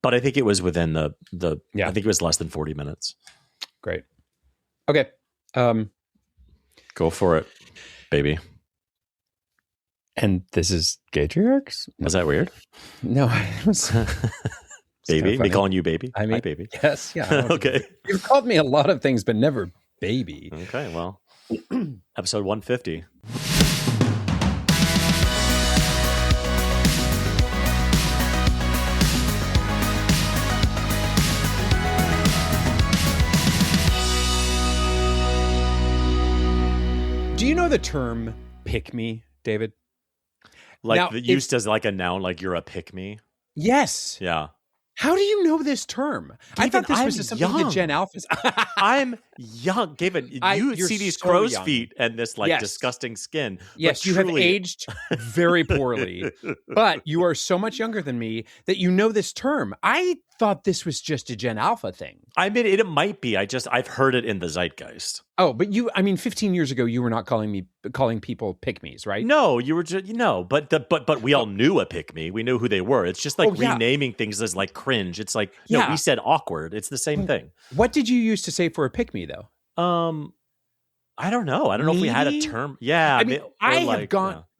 But I think it was within the Yeah. I think it was less than 40 minutes. Great. Okay. Go for it, baby. And this is Gaytriarchs? Was that weird? No, it was baby? Me calling you baby? I mean, hi, baby. Yes, yeah. Okay. You've called me a lot of things, but never baby. Okay, well, episode 150. Do you know the term pick me, David? Like now, used as like a noun, like you're a pick me? Yes. Yeah. How do you know this term? Gavin, I thought this was just something that Gen Alphas. I'm young. Gavin, you see these so crow's young. feet and this like disgusting skin. Yes, you truly... have aged very poorly, but you are so much younger than me that you know this term. I thought this was just a Gen Alpha thing. I mean, it might be. I've heard it in the zeitgeist. Oh, but 15 years ago, you were not calling people pick-me's, right? No, you were just, but we all knew a pick-me. We knew who they were. It's just like renaming things as like cringe. It's like, no, we said awkward. It's the same thing. What did you used to say for a pick-me though? I don't know. I don't know if we had a term. Yeah. I mean,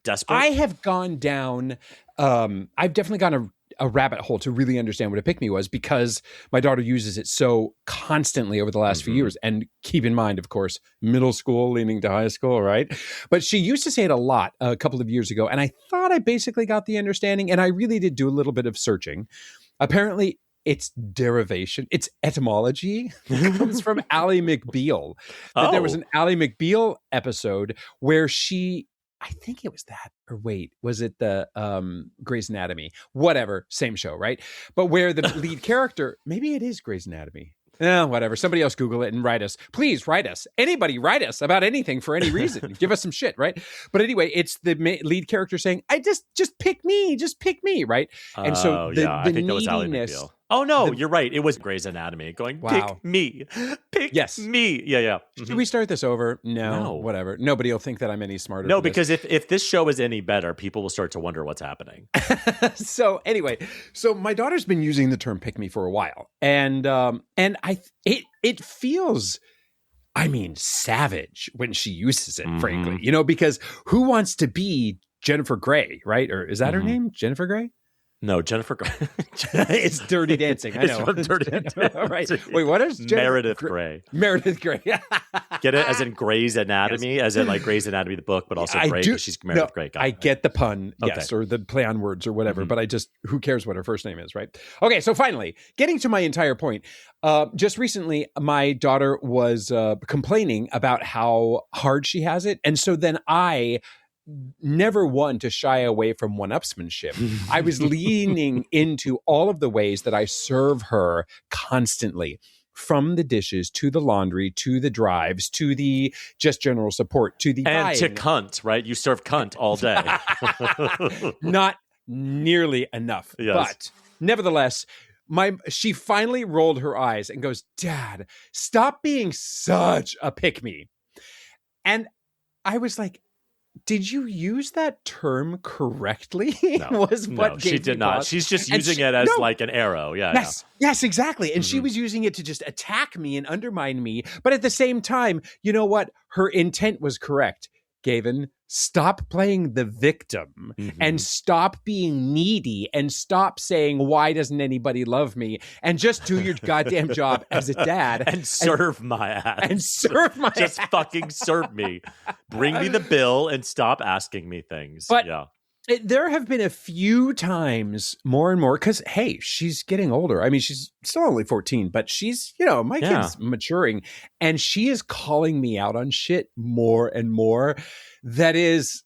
desperate. I have gone down, I've definitely gone a rabbit hole to really understand what a pick-me was because my daughter uses it so constantly over the last few years. And keep in mind, of course, middle school leaning to high school, right? But she used to say it a lot a couple of years ago. And I thought I basically got the understanding. And I really did do a little bit of searching. Apparently, its derivation, its etymology comes from Ally McBeal. There was an Ally McBeal episode where I think it was that, or wait, was it the Grey's Anatomy? Whatever, same show, right? But where the lead character, maybe it is Grey's Anatomy. Whatever. Somebody else Google it and write us. Please write us. Anybody write us about anything for any reason. Give us some shit, right? But anyway, it's the lead character saying, "I just pick me, right?" And so I think that was Ally McBeal. Oh no, you're right. It was Grey's Anatomy going, pick me, pick me. Yeah. Should we start this over? No, whatever. Nobody will think that I'm any smarter. No, because if this show is any better, people will start to wonder what's happening. So anyway, my daughter's been using the term "pick me" for a while, and it feels, savage when she uses it. Frankly, because who wants to be Jennifer Grey, right? Or is that her name, Jennifer Grey? No, Jennifer Grey. It's Dirty Dancing. I know. It's from Dirty Dancing. Right. Wait, what is Meredith Grey? Meredith Grey. Get it? As in Grey's Anatomy, as in like Grey's Anatomy, the book, but also Grey because she's Meredith Grey. I get the pun, yes, or the play on words or whatever, but who cares what her first name is, right? Okay, so finally, getting to my entire point. Just recently, my daughter was complaining about how hard she has it. And so then I never one to shy away from one-upsmanship. I was leaning into all of the ways that I serve her constantly, from the dishes to the laundry to the drives to the just general support to the buying. To cunt, right? You serve cunt all day. Not nearly enough, but nevertheless, she finally rolled her eyes and goes, "Dad, stop being such a pick-me." And I was like, did you use that term correctly? No, she did not. Pause. She's just using it as like an arrow. Yes, exactly. And she was using it to just attack me and undermine me. But at the same time, you know what? Her intent was correct. Gavin, stop playing the victim and stop being needy and stop saying, "Why doesn't anybody love me?" and just do your goddamn job as a dad and serve my ass. And serve my just ass. Fucking serve me. Bring me the bill and stop asking me things. But there have been a few times more and more because, hey, she's getting older. I mean, she's still only 14, but she's, my kid's maturing and she is calling me out on shit more and more. That is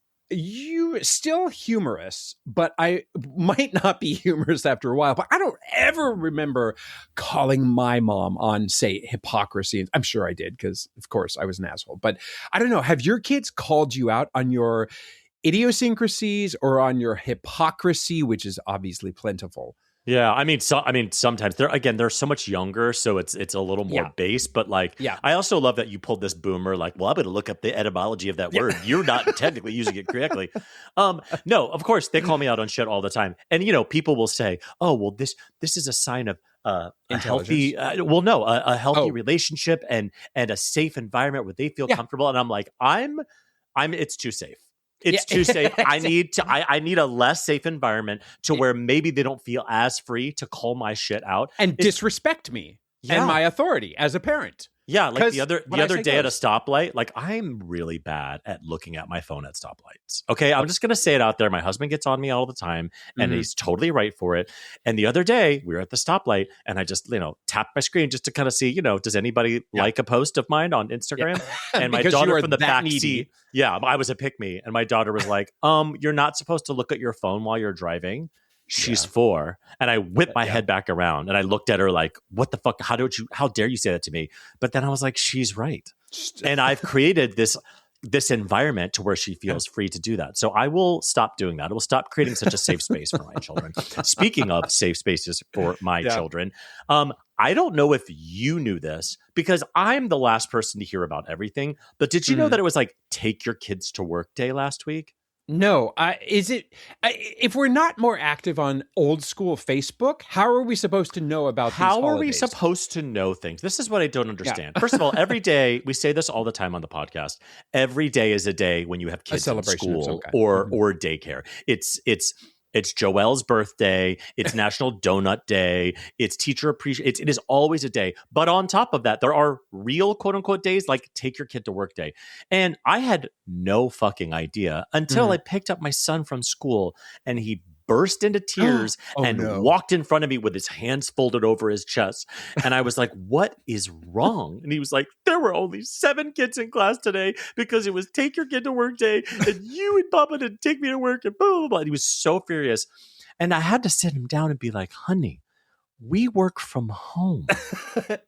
still humorous, but I might not be humorous after a while. But I don't ever remember calling my mom on, say, hypocrisy. I'm sure I did because, of course, I was an asshole. But I don't know. Have your kids called you out on your idiosyncrasies or on your hypocrisy, which is obviously plentiful? Yeah, sometimes they're so much younger, so it's a little more base. But like, I also love that you pulled this boomer. Like, well, I'm going to look up the etymology of that word. You're not technically using it correctly. No, of course they call me out on shit all the time, and people will say, "Oh, well, this is a sign of a healthy, a healthy relationship and a safe environment where they feel comfortable." And I'm like, it's too safe. It's too safe. I need a less safe environment to where maybe they don't feel as free to call my shit out and disrespect me and my authority as a parent. Yeah, like the other day at a stoplight, like I'm really bad at looking at my phone at stoplights. Okay, I'm just going to say it out there. My husband gets on me all the time, and he's totally right for it. And the other day, we were at the stoplight, and I just tapped my screen just to kind of see, does anybody like a post of mine on Instagram? And my daughter from the back seat, I was a pick me, and my daughter was like, "You're not supposed to look at your phone while you're driving." She's 4. And I whipped my head back around and I looked at her like, what the fuck? How dare you say that to me? But then I was like, she's right. And I've created this environment to where she feels free to do that. So I will stop doing that. I will stop creating such a safe space for my children. Speaking of safe spaces for my children, I don't know if you knew this because I'm the last person to hear about everything, but did you know that it was like take your kids to work day last week? No, if we're not more active on old school Facebook, how are we supposed to know about how these are we supposed to know things? This is what I don't understand. First of all, every day, we say this all the time on the podcast, every day is a day when you have kids in school or daycare. It's Joelle's birthday. It's National Donut Day. It's Teacher Appreciation. It is always a day. But on top of that, there are real quote unquote days like take your kid to work day. And I had no fucking idea until I picked up my son from school and he burst into tears walked in front of me with his hands folded over his chest. And I was like, what is wrong? And he was like, there were only 7 kids in class today because it was take your kid to work day and you and Papa didn't take me to work and blah, blah, blah. And he was so furious. And I had to sit him down and be like, honey, we work from home.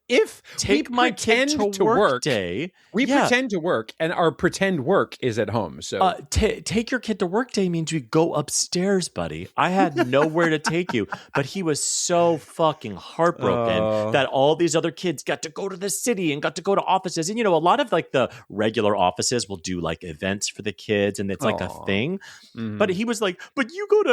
If take my kid to work day, we pretend to work, and our pretend work is at home. So take your kid to work day means we go upstairs, buddy. I had nowhere to take you, but he was so fucking heartbroken that all these other kids got to go to the city and got to go to offices. And a lot of like the regular offices will do like events for the kids, and it's like a thing. But he was like, "But you go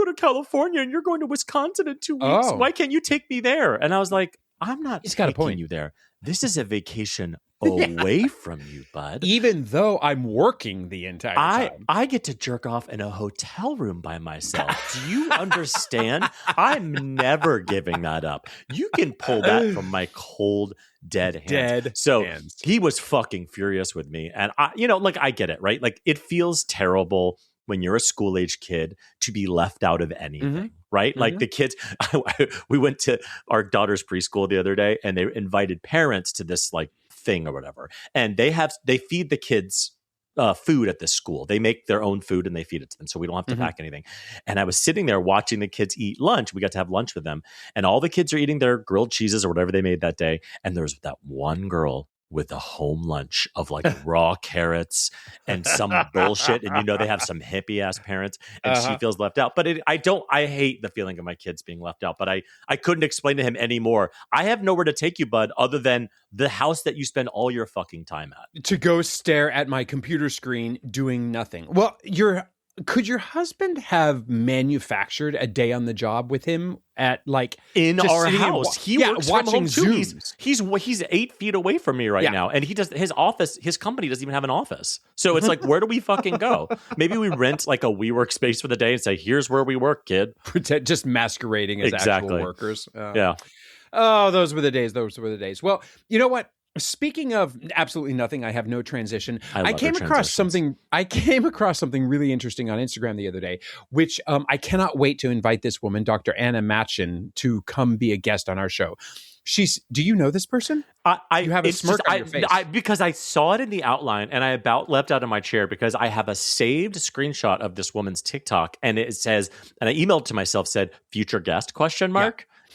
to California, and you're going to Wisconsin in 2 weeks. Why can't you take me there?" And I was like, I'm not taking you there. This is a vacation away from you, bud. Even though I'm working the entire time. I get to jerk off in a hotel room by myself. Do you understand? I'm never giving that up. You can pull that from my cold, dead hands. He was fucking furious with me. And I get it, right? Like it feels terrible when you're a school-age kid to be left out of anything, right? Like the kids, we went to our daughter's preschool the other day and they invited parents to this like thing or whatever. And they feed the kids food at this school. They make their own food and they feed it to them. So we don't have to pack anything. And I was sitting there watching the kids eat lunch. We got to have lunch with them. And all the kids are eating their grilled cheeses or whatever they made that day. And there's that one girl with a home lunch of like raw carrots and some bullshit. And they have some hippie ass parents and she feels left out. But I hate the feeling of my kids being left out, but I couldn't explain to him anymore. I have nowhere to take you, bud, other than the house that you spend all your fucking time at. To go stare at my computer screen doing nothing. Well, could your husband have manufactured a day on the job with him at like in our house? He works from home too. He's 8 feet away from me right now, and his company doesn't even have an office. So it's like, where do we fucking go? Maybe we rent like a WeWork space for the day and say, "Here's where we work, kid." Just masquerading as actual workers. Yeah. Oh, those were the days. Well, you know what? Speaking of absolutely nothing, I have no transition. I came across something really interesting on Instagram the other day, which I cannot wait to invite this woman, Dr. Anna Matchin, to come be a guest on our show. Do you know this person? You have a smirk on your face. Because I saw it in the outline and I about leapt out of my chair because I have a saved screenshot of this woman's TikTok and it says, and I emailed to myself, said, future guest, ?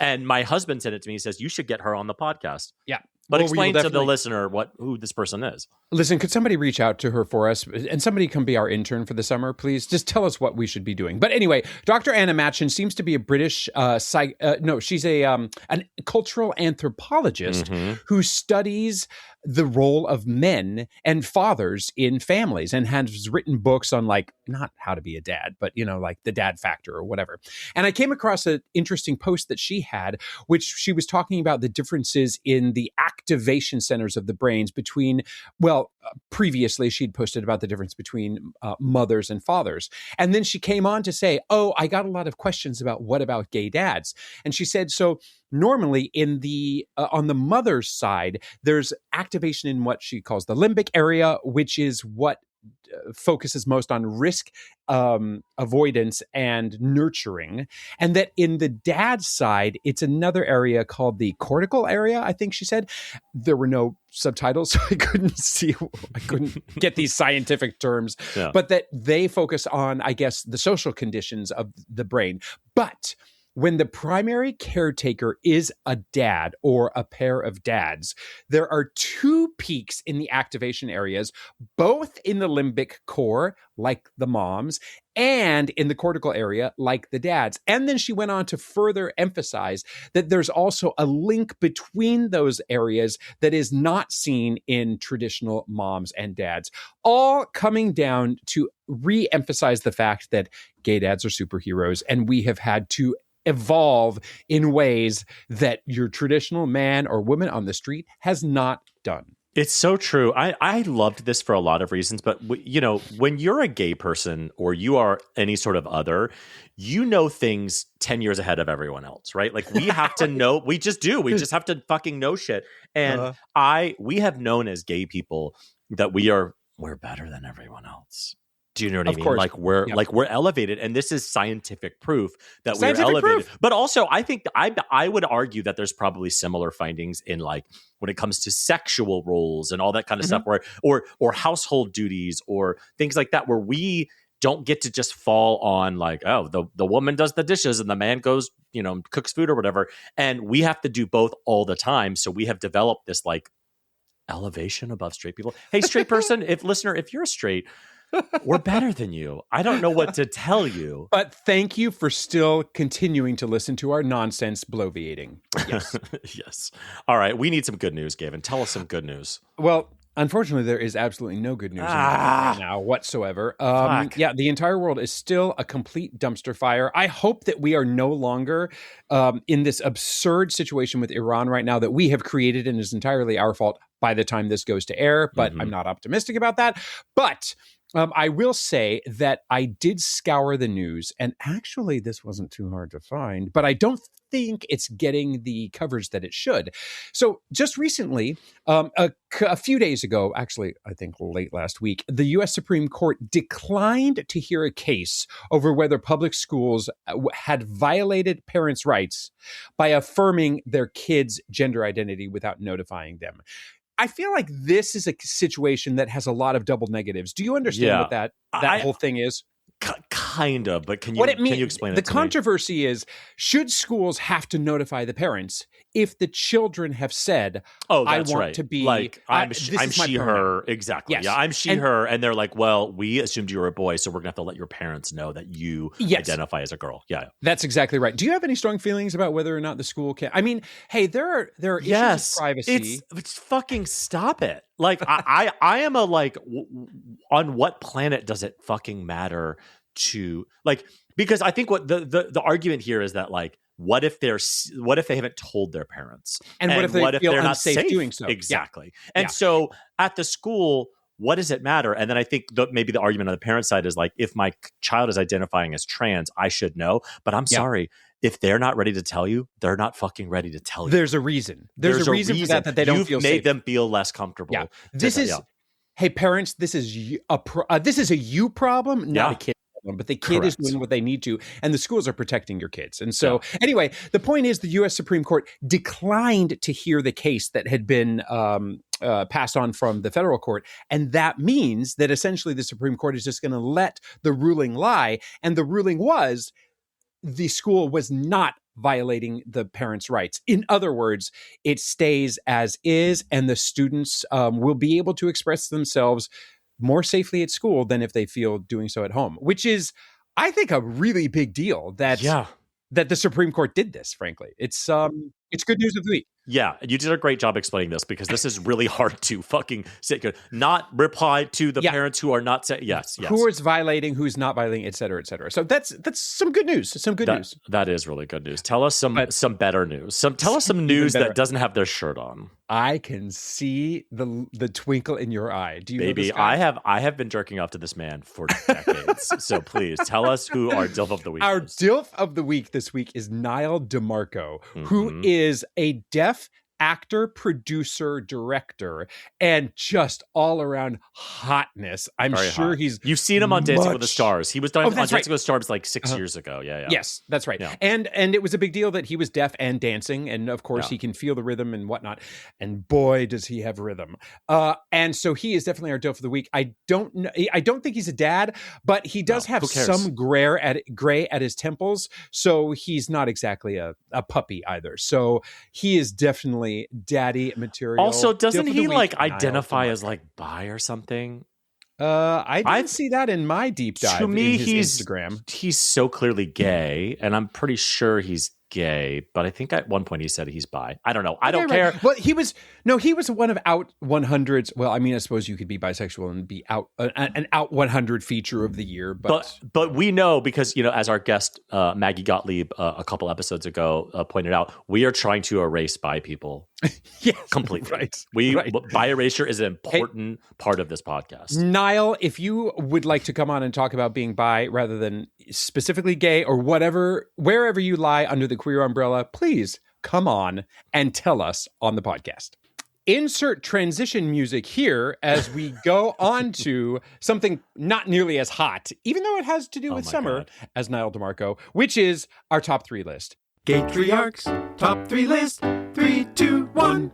And my husband sent it to me. He says, you should get her on the podcast. Yeah. But explain to the listener who this person is. Listen, could somebody reach out to her for us? And somebody come be our intern for the summer, please? Just tell us what we should be doing. But anyway, Dr. Anna Matchin seems to be a British, she's an cultural anthropologist who studies the role of men and fathers in families and has written books on, like, not how to be a dad, but, like the dad factor or whatever. And I came across an interesting post that she had, which she was talking about the differences in the activation centers of the brains between, previously she'd posted about the difference between mothers and fathers. And then she came on to say, I got a lot of questions about what about gay dads? And she said, so normally in the on the mother's side, there's activation in what she calls the limbic area, which is what focuses most on risk avoidance and nurturing. And that in the dad's side, it's another area called the cortical area, I think she said. There were no subtitles, so I couldn't get these scientific terms, but that they focus on, I guess, the social conditions of the brain. But when the primary caretaker is a dad or a pair of dads, there are two peaks in the activation areas, both in the limbic core, like the moms, and in the cortical area, like the dads. And then she went on to further emphasize that there's also a link between those areas that is not seen in traditional moms and dads, all coming down to re-emphasize the fact that gay dads are superheroes, and we have had to evolve in ways that your traditional man or woman on the street has not done. It's so true. I loved this for a lot of reasons, but when you're a gay person or you are any sort of other, things 10 years ahead of everyone else, right? Like, we have to know, we just do. We just have to fucking know shit. And we have known as gay people that we're better than everyone else. Do you know what I mean? Course. Like we're elevated, and this is scientific proof that we're elevated. But also, I think I would argue that there's probably similar findings in, like, when it comes to sexual roles and all that kind of stuff, or household duties or things like that, where we don't get to just fall on, like, the woman does the dishes and the man goes, cooks food or whatever, and we have to do both all the time. So we have developed this, like, elevation above straight people. Hey, straight person, if you're straight, we're better than you. I don't know what to tell you. But thank you for still continuing to listen to our nonsense bloviating. Yes. Yes. All right. We need some good news, Gavin. Tell us some good news. Well, unfortunately, there is absolutely no good news right now whatsoever. The entire world is still a complete dumpster fire. I hope that we are no longer in this absurd situation with Iran right now that we have created, and is entirely our fault by the time this goes to air. But I'm not optimistic about that. But I will say that I did scour the news, and actually this wasn't too hard to find, but I don't think it's getting the coverage that it should. So just recently, a few days ago, actually, I think late last week, the U.S. Supreme Court declined to hear a case over whether public schools had violated parents' rights by affirming their kids' gender identity without notifying them. I feel like this is a situation that has a lot of double negatives. Do you understand what that whole thing is? Kind of, but can you explain it to me? The controversy is, should schools have to notify the parents if the children have said, I want to be, like, I'm she, her. Exactly. Yes. Yeah, I'm she, her. And they're like, well, we assumed you were a boy, so we're going to have to let your parents know that you identify as a girl. Yeah. That's exactly right. Do you have any strong feelings about whether or not the school can? I mean, hey, there are issues of privacy. It's fucking stop it. Like, I am a, like, on what planet does it fucking matter to, like, because I think what the argument here is that, like, what if they haven't told their parents, and what if they're not safe doing so? Exactly. Yeah. And so at the school, what does it matter? And then I think maybe the argument on the parent side is, like, if my child is identifying as trans, I should know. But I'm sorry, if they're not ready to tell you, they're not fucking ready to tell you. There's a reason. There's a reason for that they don't feel safe. You've made them feel less comfortable. Yeah. Hey, parents, this is a you problem, not a kid problem, but the kid is doing what they need to, and the schools are protecting your kids. And so anyway, the point is the U.S. Supreme Court declined to hear the case that had been passed on from the federal court. And that means that essentially the Supreme Court is just going to let the ruling lie. And the ruling was the school was not violating the parents' rights. In other words, it stays as is, and the students will be able to express themselves more safely at school than if they feel doing so at home, which is, I think, a really big deal that the Supreme Court did this, frankly. It's good news of the week. Yeah, you did a great job explaining this because this is really hard to fucking sit. Not reply to the parents who are not saying yes. Who is violating, who's not violating, et cetera, et cetera. So that's some good news. Some good news. That is really good news. Tell us some better news. Tell us some news that doesn't have their shirt on. I can see the twinkle in your eye. Do you Baby, know this guy? I have been jerking off to this man for decades. So please tell us who our DILF of the week is. Our DILF of the week this week is Niall DeMarco, who is a deaf actor, producer, director, and just all around hotness. I'm Very sure hot. You've seen him on Dancing with the Stars. He was on Dancing with the Stars like 6 years ago. Yeah. Yes, that's right. Yeah. And it was a big deal that he was deaf and dancing, and of course he can feel the rhythm and whatnot. And boy, does he have rhythm. And so he is definitely our DILF of the week. I don't think he's a dad, but he does have some gray at his temples, so he's not exactly a puppy either. So he is definitely daddy material. Also, doesn't he like identify as like bi or something? I didn't see that in my deep dive. To me, in his Instagram. He's so clearly gay, and I'm pretty sure he's gay, but I think at one point he said he's bi. I don't know. I don't care. Well, he was one of out 100s. Well, I mean, I suppose you could be bisexual and be out an out 100 feature of the year, but we know because, you know, as our guest Maggie Gottlieb a couple episodes ago pointed out, we are trying to erase bi people. Yes, completely. Right. Bi erasure is an important part of this podcast. Niall, if you would like to come on and talk about being bi rather than specifically gay or wherever you lie under the queer umbrella, please come on and tell us on the podcast. Insert transition music here as we go on to something not nearly as hot, even though it has to do with summer, as Niall DeMarco, which is our top 3 list. Gaytriarchs top 3 list. 3, 2, 1.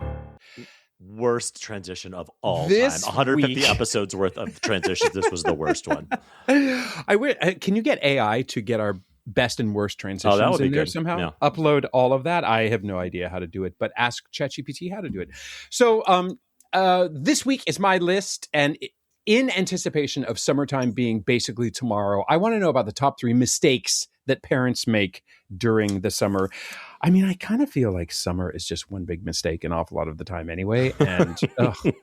Worst transition of all time. 150 episodes worth of transitions. This was the worst one. Can you get AI to get our best and worst transitions that would be in there good. somehow? Yeah. Upload all of that. I have no idea how to do it, but ask ChatGPT how to do it. So this week is my list, and in anticipation of summertime being basically tomorrow, I want to know about the top 3 mistakes that parents make during the summer. I mean, I kind of feel like summer is just one big mistake an awful lot of the time anyway. And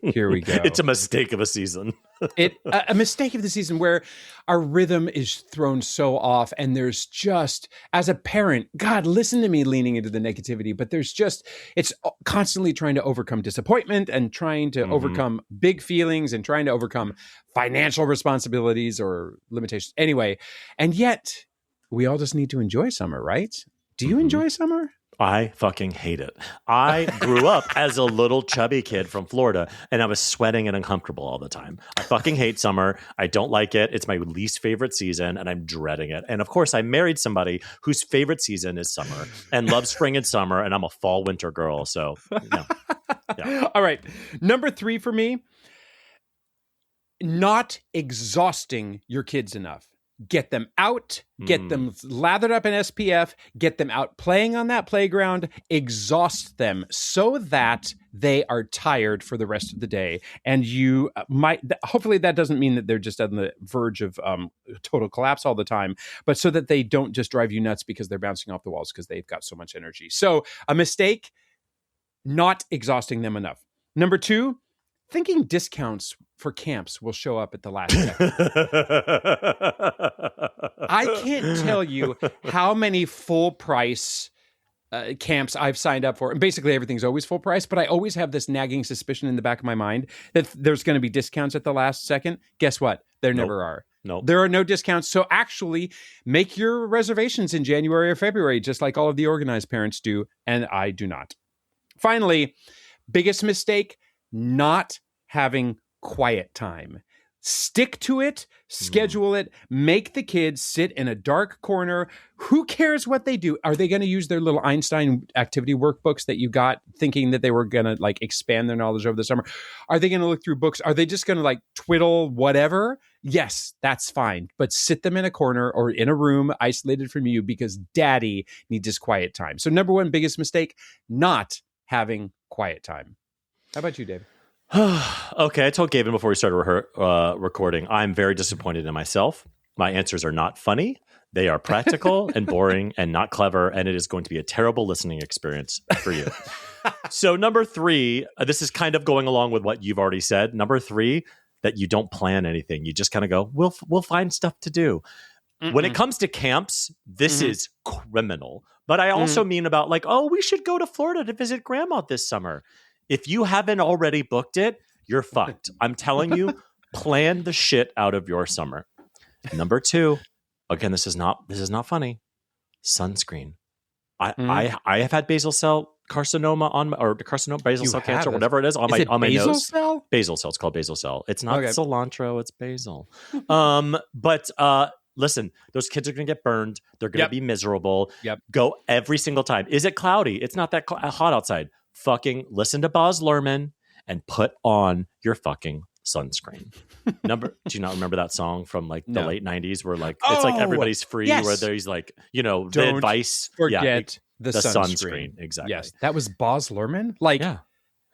here we go. It's a mistake of a season. A mistake of the season where our rhythm is thrown so off, and there's just, as a parent, God, listen to me leaning into the negativity, but it's constantly trying to overcome disappointment and trying to overcome big feelings and trying to overcome financial responsibilities or limitations. Anyway, and yet we all just need to enjoy summer, right? Do you enjoy summer? I fucking hate it. I grew up as a little chubby kid from Florida, and I was sweating and uncomfortable all the time. I fucking hate summer. I don't like it. It's my least favorite season, and I'm dreading it. And of course, I married somebody whose favorite season is summer and loves spring and summer, and I'm a fall winter girl. So, yeah. All right. Number 3 for me, not exhausting your kids enough. Get them out, get them lathered up in SPF, get them out playing on that playground, exhaust them so that they are tired for the rest of the day. And you hopefully that doesn't mean that they're just on the verge of total collapse all the time, but so that they don't just drive you nuts because they're bouncing off the walls because they've got so much energy. So a mistake, not exhausting them enough. Number 2, thinking discounts for camps will show up at the last second. I can't tell you how many full price camps I've signed up for. And basically everything's always full price, but I always have this nagging suspicion in the back of my mind that there's going to be discounts at the last second. Guess what? There never are. Nope. There are no discounts. So actually make your reservations in January or February, just like all of the organized parents do. And I do not. Finally, biggest mistake, not having quiet time. Stick to it, schedule it, make the kids sit in a dark corner. Who cares what they do? Are they going to use their little Einstein activity workbooks that you got thinking that they were going to like expand their knowledge over the summer? Are they going to look through books? Are they just going to like twiddle whatever? yes, that's fine. But sit them in a corner or in a room isolated from you because daddy needs his quiet time. So number one biggest mistake, not having quiet time. How about you, David? Okay, I told Gavin before we started recording, I'm very disappointed in myself. My answers are not funny. They are practical and boring and not clever, and it is going to be a terrible listening experience for you. So number 3, this is kind of going along with what you've already said. Number 3, that you don't plan anything. You just kind of go, we'll find stuff to do. When it comes to camps, this is criminal. But I also mean about like, oh, we should go to Florida to visit grandma this summer. If you haven't already booked it, you're fucked. I'm telling you, plan the shit out of your summer. Number 2, again, this is not funny. Sunscreen. I have had basal cell carcinoma basal cell cancer, whatever it is, on my nose. Cell? Basal cell. It's called basal cell. It's not cilantro. It's basil. But listen, those kids are going to get burned. They're going to be miserable. Go every single time. Is it cloudy? It's not that hot outside. Fucking listen to Baz Luhrmann and put on your fucking sunscreen. Do you not remember that song from like the late 90s where like it's like Everybody's Free, where there's like, the advice, forget the sunscreen. Exactly. Yes, that was Baz Luhrmann. Like, not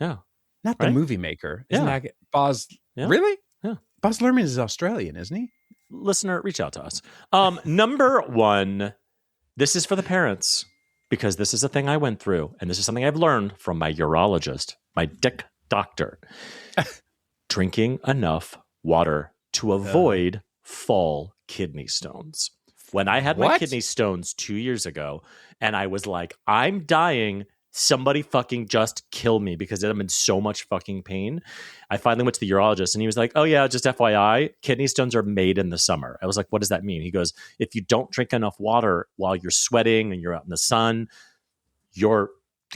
the movie maker. Isn't that Baz? Really? Yeah. Baz Luhrmann is Australian, isn't he? Listener, reach out to us. Number 1, this is for the parents because this is a thing I went through, and this is something I've learned from my urologist, my dick doctor. Drinking enough water to avoid fall kidney stones. When I had my kidney stones 2 years ago, and I was like, I'm dying, somebody fucking just kill me because I'm in so much fucking pain. I finally went to the urologist, and he was like, oh yeah, just FYI, kidney stones are made in the summer. I was like, what does that mean? He goes, if you don't drink enough water while you're sweating and you're out in the sun, your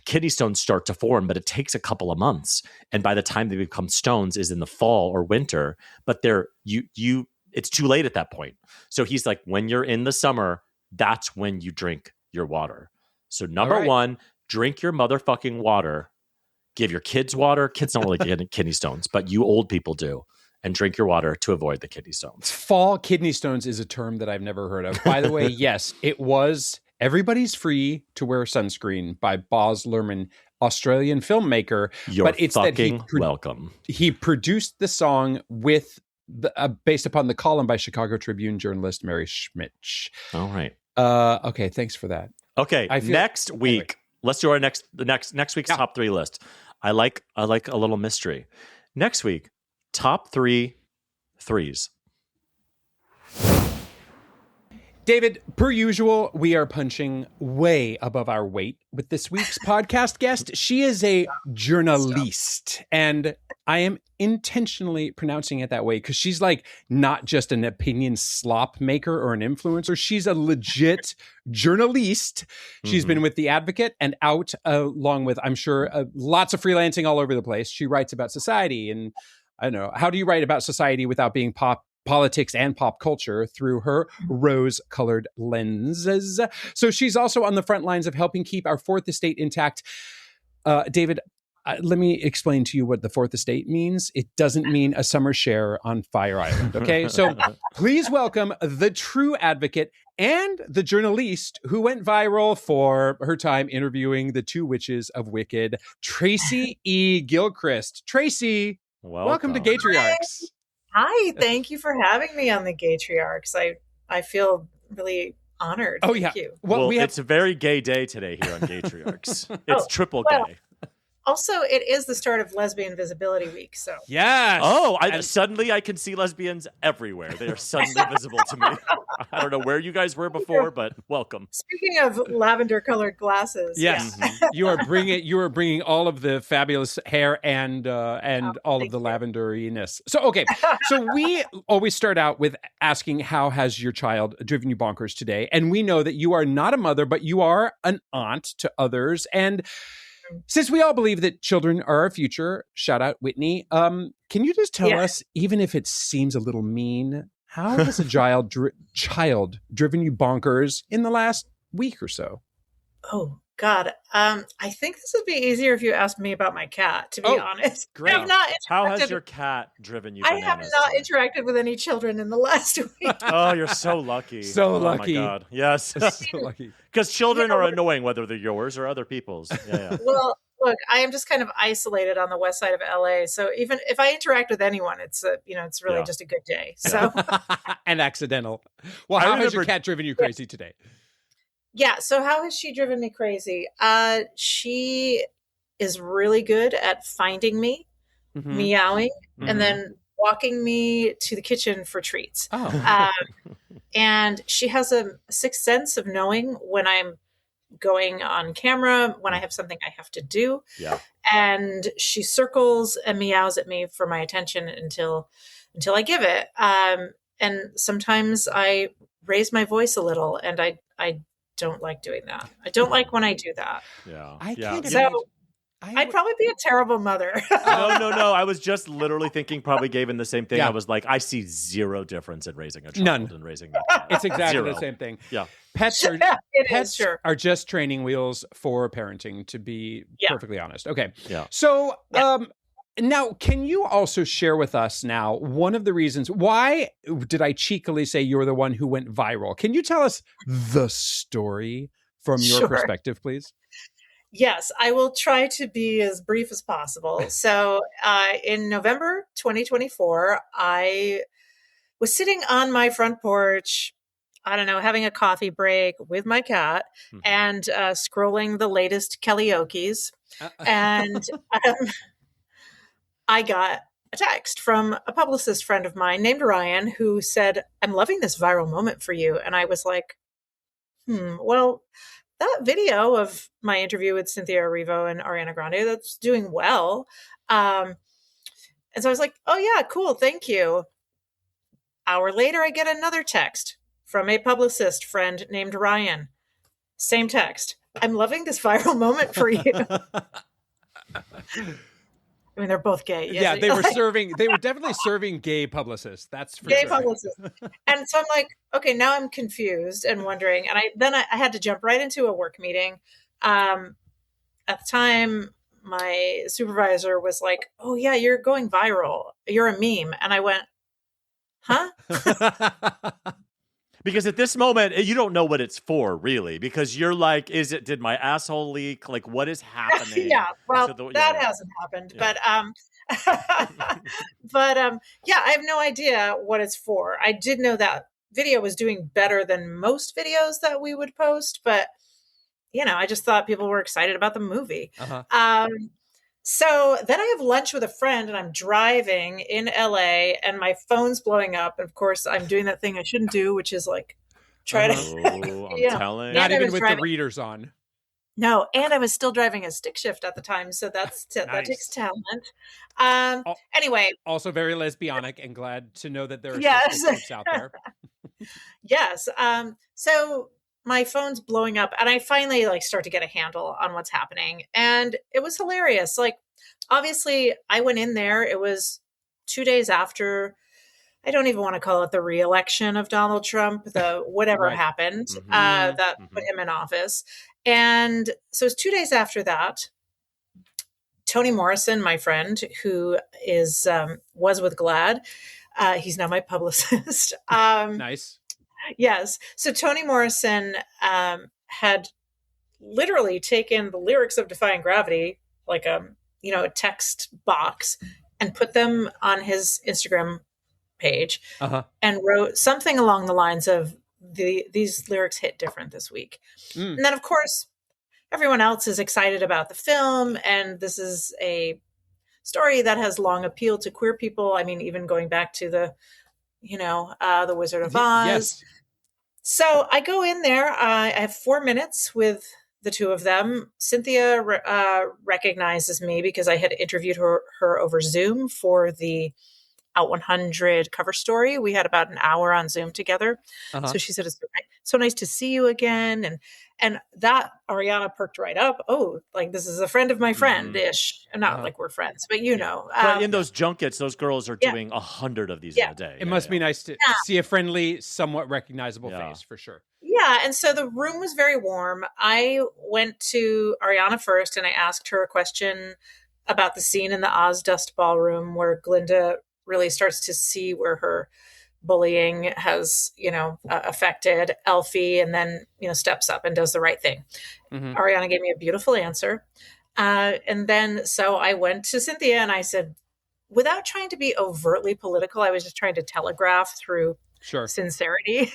kidney stones start to form, but it takes a couple of months. And by the time they become stones is in the fall or winter, but it's too late at that point. So he's like, when you're in the summer, that's when you drink your water. So number 1, drink your motherfucking water. Give your kids water. Kids don't really get kidney stones, but you old people do. And drink your water to avoid the kidney stones. Fall kidney stones is a term that I've never heard of. By the way, yes, it was Everybody's Free to Wear Sunscreen by Baz Luhrmann, Australian filmmaker. But it's fucking that welcome. He produced the song with based upon the column by Chicago Tribune journalist Mary Schmidt. All right. Okay, thanks for that. Okay, next week, let's do our next week's top 3 list. I like a little mystery. Next week, top 3 threes. David, per usual, we are punching way above our weight with this week's podcast guest. She is a journalist, and I am intentionally pronouncing it that way because she's like not just an opinion slop maker or an influencer. She's a legit journalist. She's been with The Advocate and out along with, I'm sure, lots of freelancing all over the place. She writes about society, and I don't know, how do you write about society without being politics and pop culture through her rose-colored lenses? So she's also on the front lines of helping keep our fourth estate intact. David, let me explain to you what the fourth estate means. It doesn't mean a summer share on Fire Island, okay? So please welcome the true advocate and the journalist who went viral for her time interviewing the 2 witches of Wicked, Tracy E. Gilchrist. Tracy, welcome to Gaytriarchs. Hi, thank you for having me on the Gaytriarchs. I feel really honored. Oh, thank you. Well, it's a very gay day today here on Gaytriarchs. It's triple gay. Also, it is the start of Lesbian Visibility Week, so. Yes. Oh, suddenly I can see lesbians everywhere. They are suddenly visible to me. I don't know where you guys were before, but welcome. Speaking of lavender-colored glasses. Yes. You are bringing all of the fabulous hair and all of the lavenderiness. So, okay. So we always start out with asking, how has your child driven you bonkers today? And we know that you are not a mother, but you are an aunt to others. And since we all believe that children are our future, shout out Whitney, can you just tell us, even if it seems a little mean, how has a child driven you bonkers in the last week or so? Oh, God, I think this would be easier if you asked me about my cat, to be honest. Great. How has your cat driven you bananas? I have not interacted with any children in the last week. Oh, you're so lucky. So lucky. Oh my God. Yes. So lucky. Because children are annoying, whether they're yours or other people's. Yeah. Well, look, I am just kind of isolated on the west side of LA. So even if I interact with anyone, it's really just a good day. So and accidental. Well, how has your cat driven you crazy today? Yeah. So how has she driven me crazy? She is really good at finding me, meowing, and then walking me to the kitchen for treats. Oh. And she has a sixth sense of knowing when I'm going on camera, when I have something I have to do. Yeah. And she circles and meows at me for my attention until I give it. And sometimes I raise my voice a little, and I don't like doing that. I don't like when I do that. Yeah. I'd probably be a terrible mother. No. I was just literally thinking, probably Gavin the same thing. Yeah. I was like, I see zero difference in raising a child and raising that cat. It's exactly the same thing. Yeah. Pets are just training wheels for parenting, to be perfectly honest. Okay. Yeah. So now, can you also share with us now one of the reasons why did I cheekily say you're the one who went viral? Can you tell us the story from your perspective, please? Yes, I will try to be as brief as possible. So in November 2024, I was sitting on my front porch, I don't know, having a coffee break with my cat and scrolling the latest Kellyokis. And I got a text from a publicist friend of mine named Ryan who said, "I'm loving this viral moment for you." And I was like, well, that video of my interview with Cynthia Erivo and Ariana Grande, that's doing well. And so I was like, oh yeah, cool. Thank you. Hour later, I get another text from a publicist friend named Ryan. Same text. "I'm loving this viral moment for you." I mean, they're both gay. Yeah, they were definitely serving gay publicists. That's for gay publicists. And so I'm like, okay, now I'm confused and wondering. And I had to jump right into a work meeting. At the time, my supervisor was like, "Oh yeah, you're going viral. You're a meme." And I went, huh? Because at this moment, you don't know what it's for, really, because you're like, did my asshole leak? Like, what is happening? Yeah, well, that hasn't happened. Yeah. But I have no idea what it's for. I did know that video was doing better than most videos that we would post, but, I just thought people were excited about the movie. So then I have lunch with a friend and I'm driving in LA and my phone's blowing up. And of course I'm doing that thing I shouldn't do, which is like try to, I'm telling. Not even with the readers on. No. And I was still driving a stick shift at the time. So that takes talent. Anyway. Also very lesbianic and glad to know that there are stick shifts out there. Yes. So my phone's blowing up and I finally start to get a handle on what's happening. And it was hilarious. Like, obviously I went in there. It was 2 days after, I don't even want to call it the re-election of Donald Trump, the whatever happened that put him in office. And so it's 2 days after that. Toni Morrison, my friend, who was with GLAAD, he's now my publicist. Nice. Yes. So Toni Morrison had literally taken the lyrics of Defying Gravity, like a text box, and put them on his Instagram page and wrote something along the lines of these lyrics hit different this week. And then, of course, everyone else is excited about the film. And this is a story that has long appealed to queer people. I mean, even going back to the Wizard of Oz. Yes. So I go in there. I have 4 minutes with the two of them. Cynthia recognizes me because I had interviewed her over Zoom for the Out 100 cover story. We had about an hour on Zoom together. So she said, it's so nice to see you again. And that Ariana perked right up. Oh, like this is a friend of my friend-ish. Not like we're friends, but you know. But in those junkets, those girls are doing 100 of these in a day. It must be nice to see a friendly, somewhat recognizable face for sure. Yeah. And so the room was very warm. I went to Ariana first and I asked her a question about the scene in the Oz Dust Ballroom where Glinda really starts to see where her bullying has, affected Elfie, and then, steps up and does the right thing. Ariana gave me a beautiful answer. And then, so I went to Cynthia and I said, without trying to be overtly political, I was just trying to telegraph through sincerity.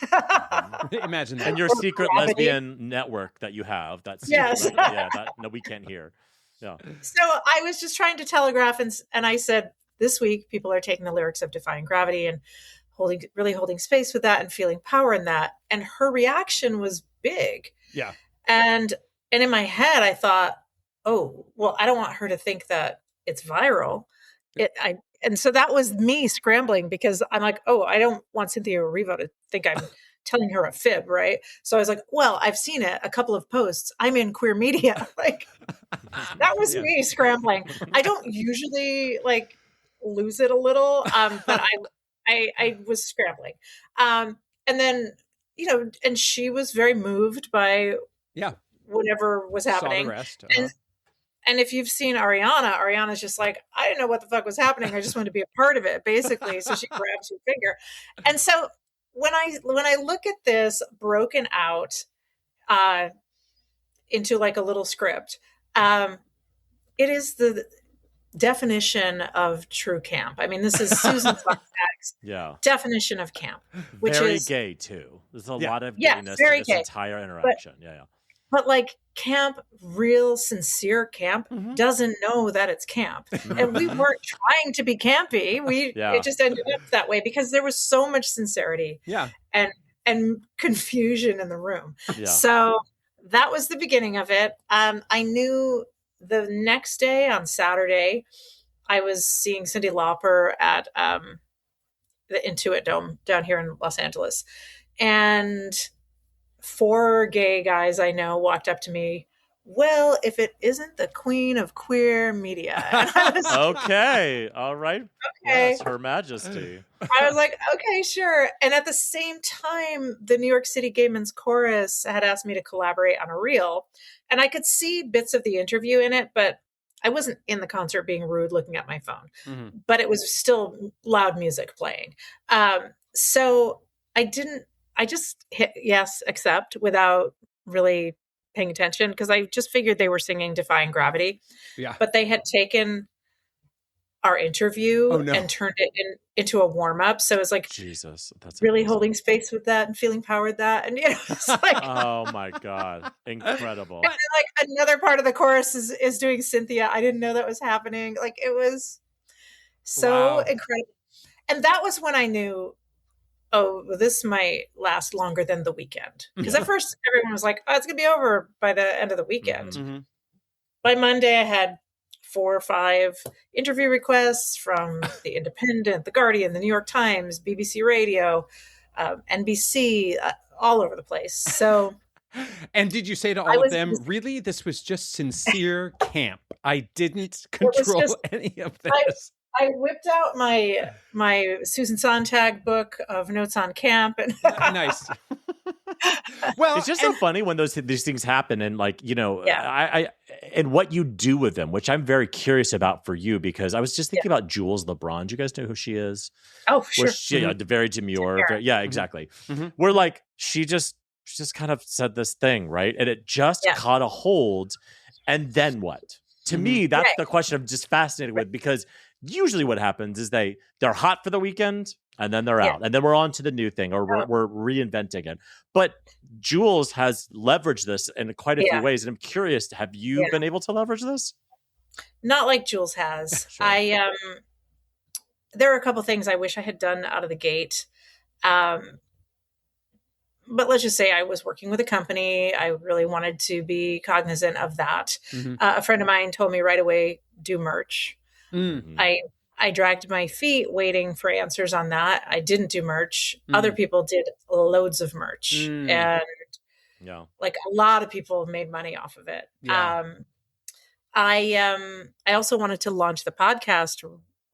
Imagine that. And your secret lesbian network that you have. That's no, we can't hear. Yeah. So I was just trying to telegraph, and I said, this week, people are taking the lyrics of Defying Gravity and really holding space with that and feeling power in that. And her reaction was big. Yeah. And in my head, I thought, oh, well, I don't want her to think that it's viral. And so that was me scrambling because I'm like, oh, I don't want Cynthia Erivo to think I'm telling her a fib, right? So I was like, well, I've seen it, a couple of posts. I'm in queer media. Like, that was me scrambling. I don't usually lose it a little, but I was scrambling. And then, and she was very moved by whatever was happening. Saw the rest. And if you've seen Ariana's just like, I didn't know what the fuck was happening. I just wanted to be a part of it, basically. So she grabs her finger. And so when I look at this broken out into like a little script, it is the definition of true camp. I mean, this is Susan Sontag's definition of camp, which very is gay too. There's a lot of gayness in this entire interaction. But like camp, real sincere camp, doesn't know that it's camp. And we weren't trying to be campy. It just ended up that way because there was so much sincerity and confusion in the room. So that was the beginning of it. I knew the next day on Saturday, I was seeing Cyndi Lauper at the Intuit Dome down here in Los Angeles. And 4 gay guys I know walked up to me. Well, if it isn't the queen of queer media. And I was okay. All right. Okay. Yes, Her Majesty. I was like, okay, sure. And at the same time, the New York City Gay Men's Chorus had asked me to collaborate on a reel. And I could see bits of the interview in it, but I wasn't in the concert being rude looking at my phone. But it was still loud music playing. So I just hit yes, accept without really paying attention because I just figured they were singing Defying Gravity. Yeah. But they had taken our interview and turned it into a warm up. So it was like, Jesus, that's really amazing. Holding space with that and feeling powered that. And, it's like, oh my God, incredible. And then, like another part of the chorus is doing Cynthia. I didn't know that was happening. Like it was so incredible. And that was when I knew, oh, this might last longer than the weekend. Because at first everyone was like, oh, it's going to be over by the end of the weekend. By Monday, I had 4 or 5 interview requests from The Independent, The Guardian, The New York Times, BBC Radio, NBC, all over the place. So, and did you say to all of them, really, this was just sincere camp? I didn't control any of this. I whipped out my Susan Sontag book of notes on camp. And nice. Well, it's just so funny when these things happen, and I and what you do with them, which I'm very curious about for you, because I was just thinking about Jules LeBron. Do you guys know who she is? Oh, sure. She, very demure. Exactly. We're like, she just kind of said this thing, right? And it just caught a hold. And then what? To me, that's the question I'm just fascinated with, because usually what happens is they're hot for the weekend and then they're out, and then we're on to the new thing, or we're reinventing it. But Jules has leveraged this in quite a few ways. And I'm curious, have you been able to leverage this? Not like Jules has. Sure. There are a couple things I wish I had done out of the gate. But let's just say I was working with a company. I really wanted to be cognizant of that. A friend of mine told me right away, do merch. I I dragged my feet waiting for answers on that. I didn't do merch. Other people did loads of merch. And like a lot of people made money off of it. I also wanted to launch the podcast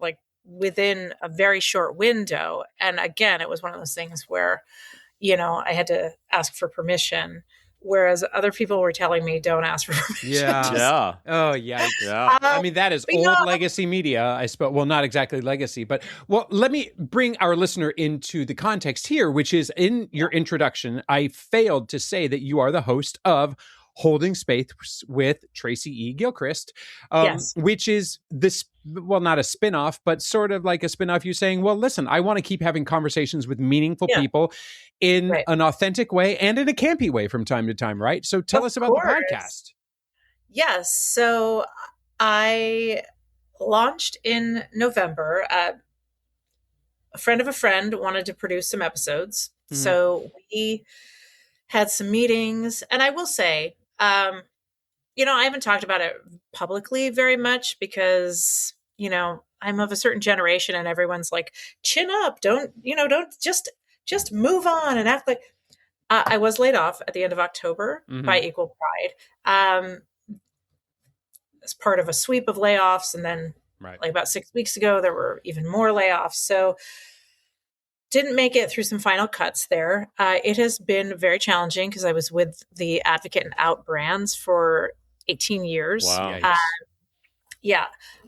like within a very short window. And again, it was one of those things where, I had to ask for permission. Whereas other people were telling me, don't ask for permission. Yeah. Oh, yeah. I mean, that is old legacy media, I suppose. Well, not exactly legacy, but let me bring our listener into the context here, which is in your introduction, I failed to say that you are the host of Holding Space with Tracy E. Gilchrist, which is this, well, not a spinoff, but sort of like a spinoff. You saying, well, listen, I want to keep having conversations with meaningful people in an authentic way and in a campy way from time to time, right? So tell us about the podcast. Yes. So I launched in November. A friend of a friend wanted to produce some episodes. So we had some meetings. And I will say, I haven't talked about it publicly very much because, I'm of a certain generation and everyone's like, chin up, don't just move on and act like. I was laid off at the end of October by Equal Pride as part of a sweep of layoffs. And then like about 6 weeks ago, there were even more layoffs. So didn't make it through some final cuts there. It has been very challenging because I was with the Advocate and Out brands for 18 years. Wow.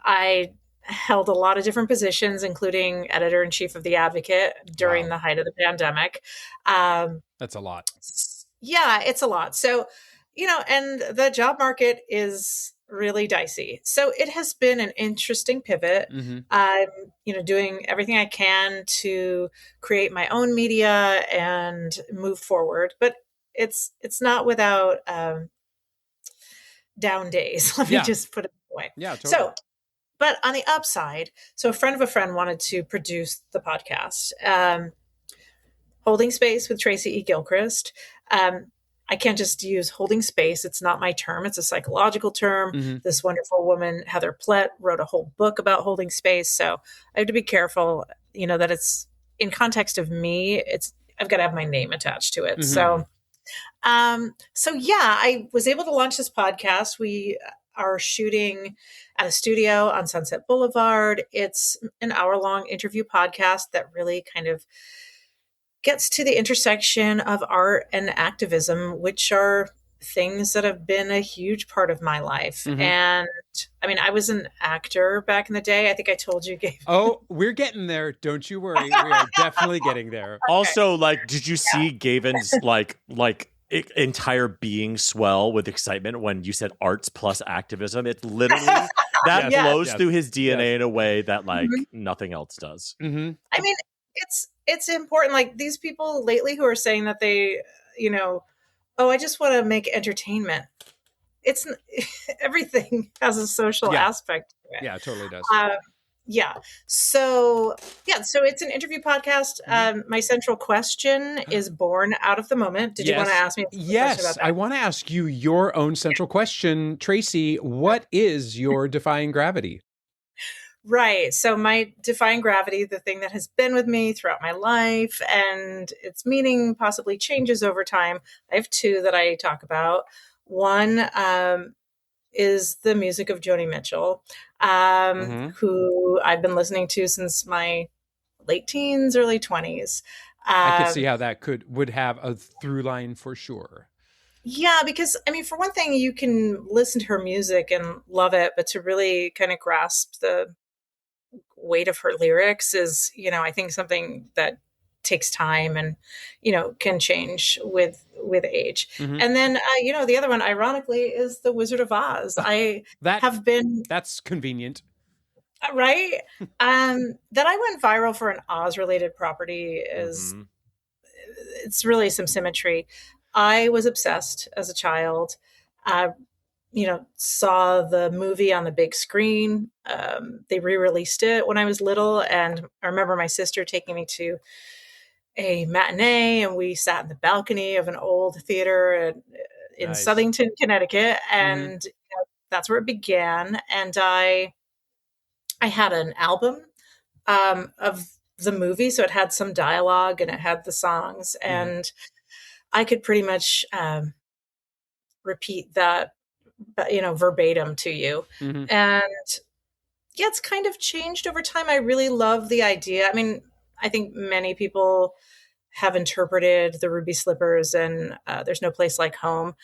I held a lot of different positions, including editor-in-chief of the Advocate during the height of the pandemic. That's a lot. Yeah, it's a lot. So, and the job market is really dicey. So it has been an interesting pivot. I'm, doing everything I can to create my own media and move forward, but it's not without down days. Let me just put it away. Yeah, totally. So, but on the upside, so a friend of a friend wanted to produce the podcast, Holding Space with Tracy E. Gilchrist. I can't just use holding space. It's not my term. It's a psychological term. This wonderful woman, Heather Plett, wrote a whole book about holding space. So I have to be careful, that it's in context of me. I've got to have my name attached to it. So I was able to launch this podcast. We are shooting at a studio on Sunset Boulevard. It's an hour-long interview podcast that really kind of gets to the intersection of art and activism, which are things that have been a huge part of my life. And I mean, I was an actor back in the day. I think I told you, Gavin. Oh, we're getting there. Don't you worry. We are definitely getting there. Okay. Also, did you see Gavin's entire being swell with excitement when you said arts plus activism? It literally that flows through his DNA in a way that nothing else does. I mean, it's important. Like these people lately who are saying that they, I just want to make entertainment. It's everything has a social aspect to it. Yeah, it totally does. So it's an interview podcast. My central question is born out of the moment. Did you want to ask me a question about that? I want to ask you your own central question, Tracy. What is your defying gravity? Right. So my defying gravity, the thing that has been with me throughout my life and its meaning possibly changes over time. I have two that I talk about. One is the music of Joni Mitchell, who I've been listening to since my late teens, early 20s. I could see how that would have a through line for sure. Yeah, because I mean, for one thing, you can listen to her music and love it, but to really kind of grasp the weight of her lyrics is, I think something that takes time and, can change with age. And then, the other one, ironically, is The Wizard of Oz. That's convenient. Right? That I went viral for an Oz related property it's really some symmetry. I was obsessed as a child. Saw the movie on the big screen. They re-released it when I was little. And I remember my sister taking me to a matinee and we sat in the balcony of an old theater in Southington, Connecticut. And that's where it began. And I I had an album of the movie. So it had some dialogue and it had the songs. And I could pretty much repeat that, verbatim to you. And yeah, it's kind of changed over time. I really love the idea. I mean, I think many people have interpreted the Ruby Slippers and There's No Place Like Home.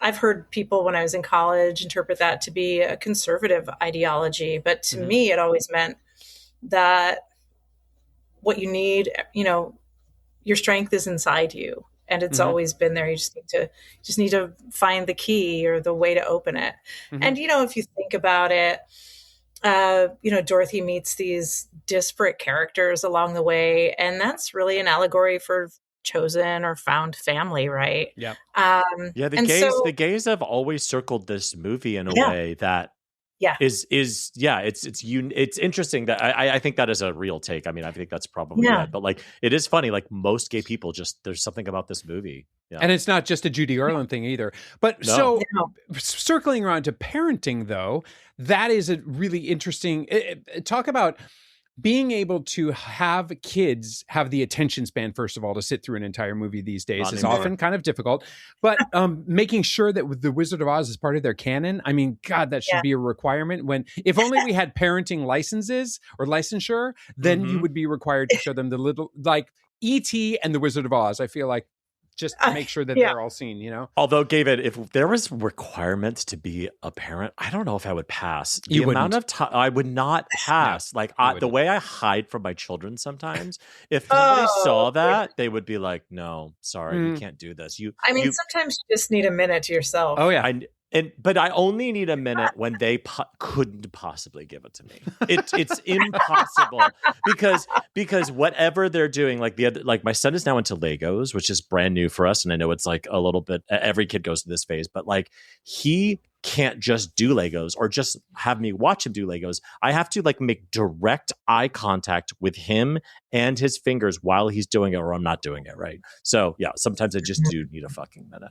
I've heard people when I was in college interpret that to be a conservative ideology. But to me, it always meant that what you need, your strength is inside you. And it's always been there. You just need to find the key or the way to open it. And, if you think about it, Dorothy meets these disparate characters along the way. And that's really an allegory for chosen or found family, right? Yeah. The gays have always circled this movie in a way that it's interesting that I think that is a real take. I mean, I think that's probably it, but like it is funny. Like most gay people, just there's something about this movie, and it's not just a Judy Garland thing either. But circling around to parenting, though, that is a really interesting talk about. Being able to have kids have the attention span, first of all, to sit through an entire movie these days is often kind of difficult. But making sure that with The Wizard of Oz is part of their canon, I mean, God, that should be a requirement. If only we had parenting licenses or licensure, then you would be required to show them the little, like E.T. and The Wizard of Oz. I feel like just make sure that they're all seen, Although, Gavin, if there was requirements to be a parent, I don't know if I would pass. The amount of time I would not pass. The way I hide from my children sometimes, if somebody saw that, they would be like, "No, sorry, you can't do this." Sometimes you just need a minute to yourself. Oh yeah. But I only need a minute when they couldn't possibly give it to me. It's impossible because whatever they're doing, like my son is now into Legos, which is brand new for us, and I know it's like a little bit. Every kid goes to this phase, but like he can't just do Legos or just have me watch him do Legos. I have to like make direct eye contact with him and his fingers while he's doing it, or I'm not doing it right. So yeah, sometimes I just do need a fucking minute.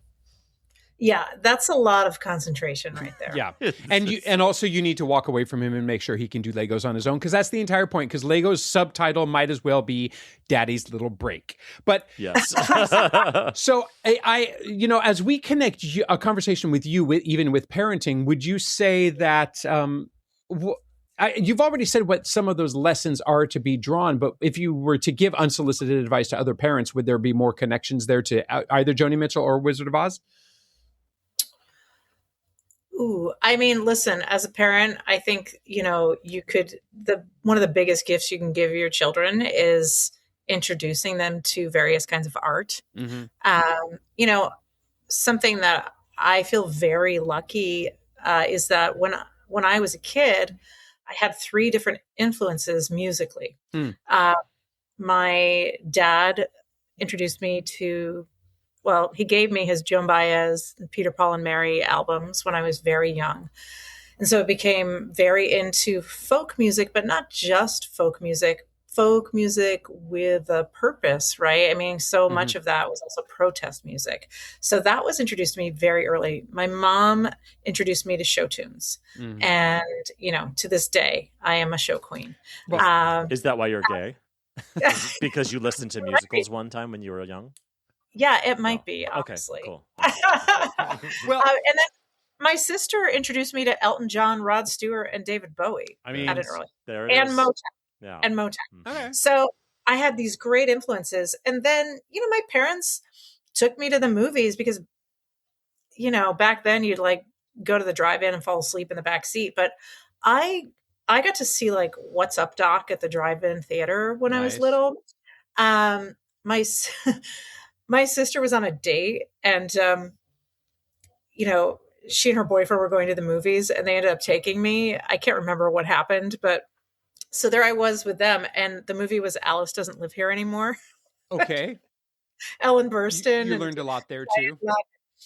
Yeah, that's a lot of concentration right there. Yeah. And also you need to walk away from him and make sure he can do Legos on his own, because that's the entire point, because Lego's subtitle might as well be Daddy's Little Break. But yes. So I as we connect a conversation with you, even with parenting, would you say that you've already said what some of those lessons are to be drawn, but if you were to give unsolicited advice to other parents, would there be more connections there to either Joni Mitchell or Wizard of Oz? Ooh, I mean, listen, as a parent, I think, you could, one of the biggest gifts you can give your children is introducing them to various kinds of art. Something that I feel very lucky is that when I was a kid, I had 3 different influences musically. My dad introduced me to, he gave me his Joan Baez, Peter, Paul and Mary albums when I was very young. And so it became very into folk music, but not just folk music with a purpose, right? I mean, so much of that was also protest music. So that was introduced to me very early. My mom introduced me to show tunes. And, to this day, I am a show queen. Well, is that why you're gay? Because you listened to musicals one time when you were young? Yeah, it might be, honestly. Okay, cool. And then my sister introduced me to Elton John, Rod Stewart, and David Bowie. I mean, at an early and Motown. Yeah. And Motown. Okay. So I had these great influences. And then, my parents took me to the movies because, back then you'd like go to the drive-in and fall asleep in the back seat. But I got to see like What's Up, Doc at the drive-in theater when I was little. My sister was on a date and, she and her boyfriend were going to the movies and they ended up taking me. I can't remember what happened, but so there I was with them. And the movie was Alice Doesn't Live Here Anymore. Okay. Ellen Burstyn. You learned a lot there too.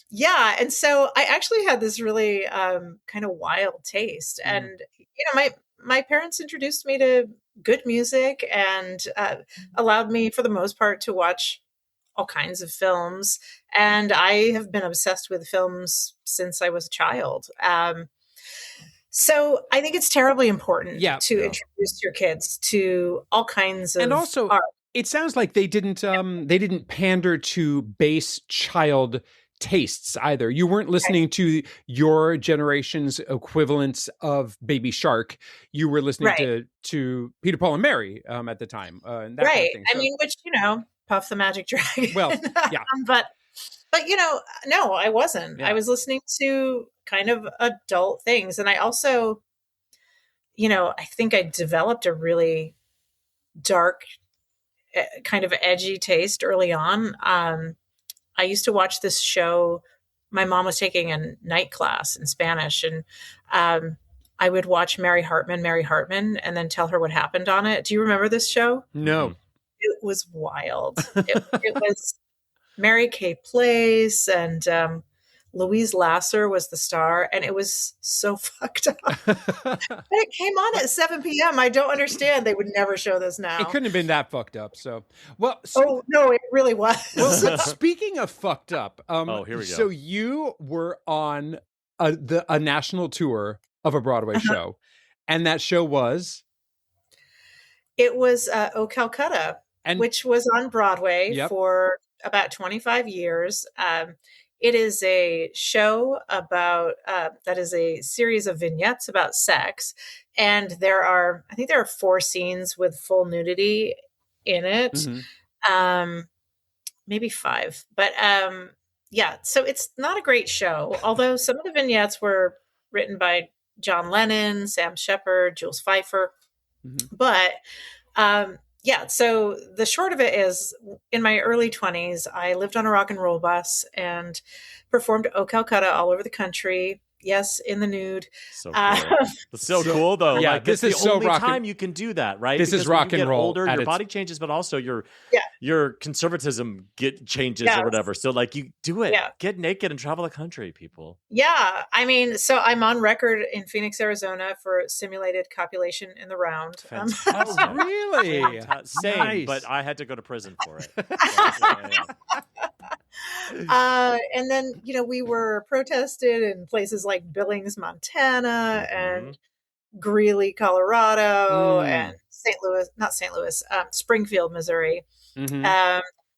Yeah. And so I actually had this really kind of wild taste. And, my parents introduced me to good music and allowed me for the most part to watch all kinds of films. And I have been obsessed with films since I was a child. So I think it's terribly important to Yeah. introduce your kids to all kinds of And also, art. it sounds like they didn't pander to base child tastes either. You weren't listening to your generation's equivalents of Baby Shark. You were listening to Peter, Paul, and Mary at the time. And that kind of thing. I mean, which, Puff the Magic Dragon. Well, yeah. But no, I wasn't. Yeah. I was listening to kind of adult things. And I also, I think I developed a really dark, kind of edgy taste early on. I used to watch this show. My mom was taking a night class in Spanish, and I would watch Mary Hartman, and then tell her what happened on it. Do you remember this show? No. It was wild. It was Mary Kay Place, and Louise Lasser was the star, and it was so fucked up. And it came on at 7 p.m. I don't understand. They would never show this now. It couldn't have been that fucked up. So, well. Oh, no, it really was. Well, speaking of fucked up. Here we go. So you were on a national tour of a Broadway show, and that show was? It was O Calcutta, which was on Broadway for about 25 years. It is a show about, that is a series of vignettes about sex. And I think there are 4 scenes with full nudity in it. Mm-hmm. Maybe 5. But so it's not a great show. Although some of the vignettes were written by John Lennon, Sam Shepard, Jules Feiffer. Mm-hmm. But so the short of it is, in my early 20s, I lived on a rock and roll bus and performed O Calcutta all over the country. Yes, in the nude. So cool. It's so cool, though. Yeah, like, this is the only time you can do that, right? This is rock and roll. Older, your body changes, but also your conservatism changes or whatever. So, like, you do it. Yeah. Get naked and travel the country, people. Yeah, I mean, so I'm on record in Phoenix, Arizona for simulated copulation in the round. Fantastic. Oh, really? Same, nice. But I had to go to prison for it. And then, we were protested in places like Billings, Montana, and Greeley, Colorado, and Springfield, Missouri,